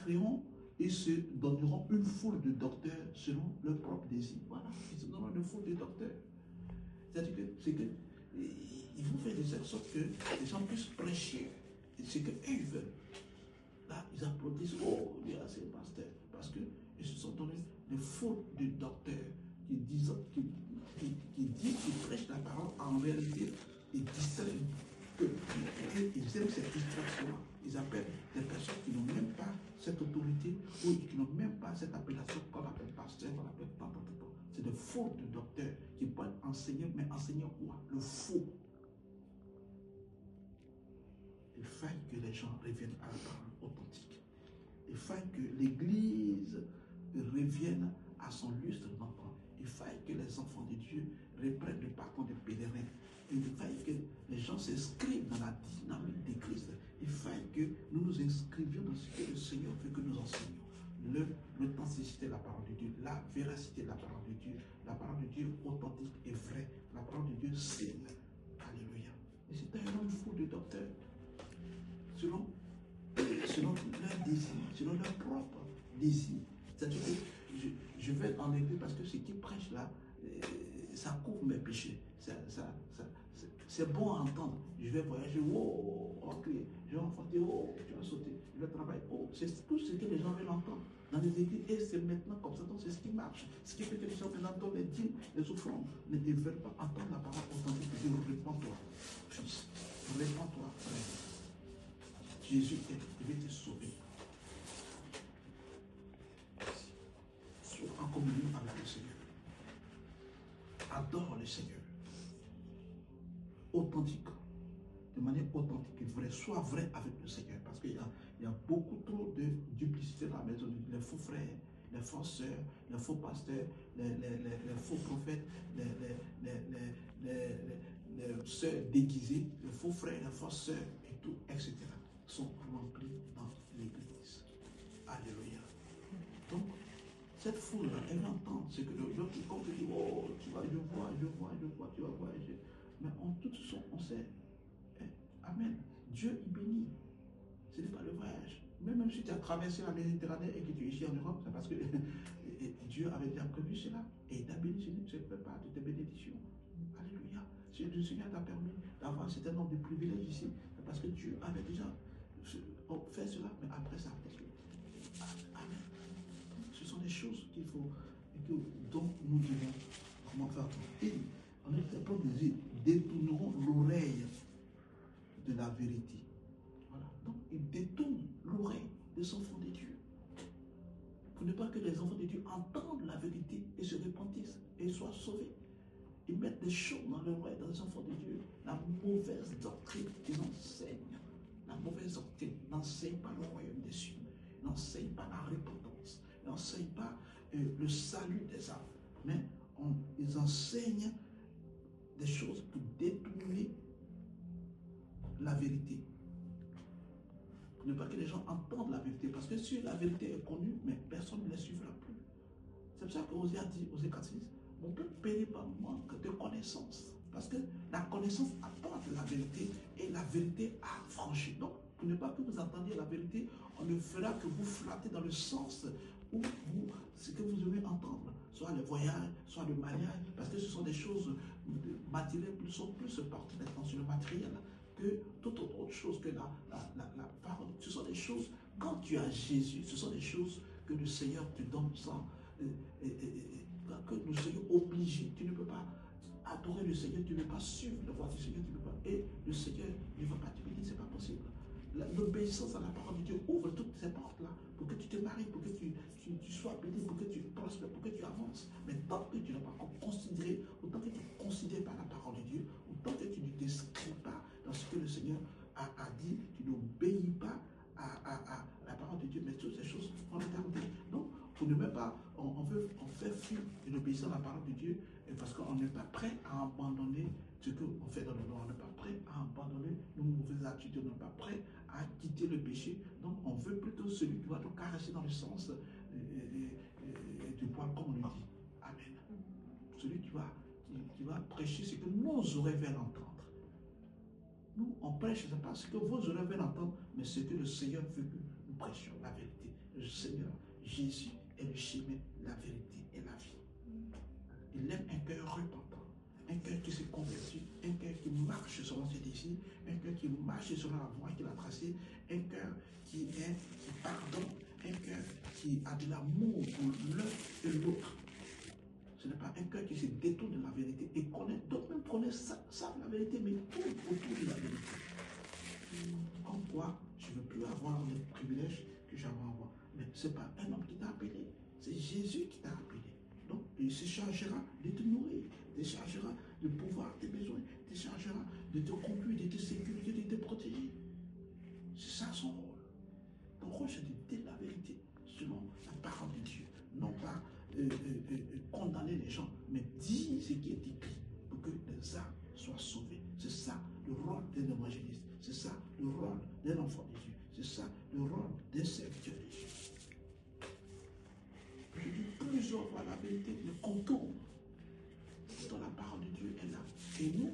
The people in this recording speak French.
créeront et se donneront une foule de docteurs selon leur propre désir. Voilà, ils se donneront une foule de docteurs. C'est-à-dire que ils vont faire de telle sorte que les gens puissent prêcher ce qu'eux ils veulent. Là, ils applaudissent, oh, il y a ces pasteurs, parce qu'ils se sont donnés des fautes de docteurs qui disent, qui prêchent la parole, en réalité, ils distraient ils aiment cette distraction-là. Ils appellent des personnes qui n'ont même pas cette autorité ou qui n'ont même pas cette appellation qu'on appelle pasteur, qu'on appelle tant. C'est des fautes de docteurs qui peuvent enseigner, mais enseigner quoi? Le faux. Il faille que les gens reviennent à la parole authentique. Il faille que l'Église revienne à son lustre d'enfant. Il faille que les enfants de Dieu reprennent le parcours des pèlerins. Il faille que les gens s'inscrivent dans la dynamique de Christ. Il faille que nous nous inscrivions dans ce que le Seigneur veut que nous enseignions. L'authenticité de la parole de Dieu, la véracité de la parole de Dieu, la parole de Dieu authentique et vraie, la parole de Dieu saine. Alléluia. Et c'est un fou de docteurs. Selon leur désir, selon leur propre désir. C'est-à-dire que je vais en église parce que ce qui prêche là, ça couvre mes péchés. C'est bon à entendre. Je vais voyager, oh, ok, je vais enfanter, oh, tu vas sauter, je vais travailler, oh, c'est tout ce que les gens veulent entendre. Dans les églises, et c'est maintenant comme ça, donc c'est ce qui marche. Ce qui fait que les gens maintenant donnent les dîmes, les offrandes, mais ils ne veulent pas entendre la parole authentique de Dieu. Répands-toi, fils, répands-toi, frère. Jésus il veut te sauver. Sois en communion avec le Seigneur. Adore le Seigneur. Authentique. De manière authentique et vraie. Sois vrai avec le Seigneur. Parce qu'il y a beaucoup trop de duplicité dans la maison. Les faux frères, les fausses sœurs, les faux pasteurs, les faux prophètes, les sœurs déguisées, les faux frères, les fausses sœurs et tout, etc. sont remplis dans l'église. Alléluia. Donc, cette foule-là, elle entend ce que l'autre qui compte dit, oh, tu vas, je vois, tu vas voyager. Mais en toute façon, on sait. Amen. Dieu, il bénit. Ce n'est pas le voyage. Même si tu as traversé la Méditerranée et que tu es ici en Europe, c'est parce que Dieu avait déjà prévu cela. Et il t'a béni, je ne fais pas de tes bénédictions. Alléluia. Si le Seigneur t'a permis d'avoir un certain nombre de privilèges ici, c'est parce que Dieu avait déjà fait cela, mais après ça. Amen. Ce sont des choses qu'il faut, dont nous devons comment faire. Et en notre propre désir, détourneront l'oreille de la vérité. Voilà. Donc, ils détournent l'oreille des enfants de Dieu. Pour ne pas que les enfants de Dieu entendent la vérité et se repentissent et soient sauvés. Ils mettent des choses dans l'oreille des enfants de Dieu. La mauvaise doctrine qu'ils enseignent. La mauvaise doctrine n'enseigne pas le royaume des cieux. N'enseigne pas la repentance. N'enseigne pas le salut des âmes. Mais ils enseignent des choses pour détourner la vérité. Pour ne pas que les gens entendent la vérité. Parce que si la vérité est connue, mais personne ne la suivra plus. C'est pour ça que Osée a dit, Osée 4:6, mon peuple périt par manque de connaissance. Parce que la connaissance apporte la vérité et la vérité affranchit. Donc, pour ne pas que vous entendiez la vérité, on ne fera que vous flatter dans le sens où ce que vous devez entendre, soit le voyage, soit le mariage, parce que ce sont des choses matérielles qui sont plus portées maintenant sur le matériel que toute autre chose que la parole. Ce sont des choses, quand tu as Jésus, ce sont des choses que le Seigneur te donne sans que nous soyons obligés. Tu ne peux pas adorer le Seigneur, tu ne peux pas suivre la voie du Seigneur, tu ne peux pas. Et le Seigneur ne va pas te bénir, ce n'est pas possible. L'obéissance à la parole de Dieu ouvre toutes ces portes-là pour que tu te maries, pour que tu sois béni, pour que tu prospères, pour que tu avances. Mais tant que tu n'as pas considéré, autant que tu ne considères pas la parole de Dieu, autant que tu ne t'inscris pas dans ce que le Seigneur a dit, tu n'obéis pas à la parole de Dieu, mais toutes ces choses vont retarder. Donc, pour ne même pas, on fait fuir une obéissance à la parole de Dieu parce qu'on n'est pas prêt à abandonner ce qu'on fait dans le monde. On n'est pas prêt à abandonner nos mauvaises attitudes, on n'est pas prêt à quitter le péché. Donc, on veut plutôt celui qui va nous caresser dans le sens du poil, comme on le dit. Amen. Celui qui va prêcher ce que nos oreilles veulent entendre. Nous, on prêche, ce n'est pas ce que vos oreilles veulent entendre, mais ce que le Seigneur veut que nous prêchons la vérité. Le Seigneur Jésus est le chemin, la vérité et la vie. Il aime un cœur repentant, un cœur qui se convertit, un cœur qui marche selon ses désirs, un cœur qui marche selon la voie qu'il a tracée, un cœur qui pardonne, un cœur qui a de l'amour pour l'un et l'autre. Ce n'est pas un cœur qui se détourne de la vérité et connaît, d'autres même connaissent, savent la vérité, mais tout autour de la vérité. Comme quoi, je ne veux plus avoir les privilèges que j'avais avant. Mais ce n'est pas un homme qui t'a appelé, c'est Jésus qui t'a appelé. Donc, il se chargera de te nourrir, il se chargera de pouvoir tes besoins, il se chargera de te conduire, de te sécuriser, de te protéger. C'est ça son rôle. Ton rôle, c'est de dire la vérité selon la parole de Dieu. Non pas condamner les gens, mais dire ce qui est écrit pour que les âmes soient sauvées. C'est ça le rôle d'un évangéliste. C'est ça le rôle d'un enfant de Dieu. C'est ça le rôle d'un serviteur de Dieu. Je dis plusieurs fois la vérité, le contour dont la parole de Dieu est là. Et nous,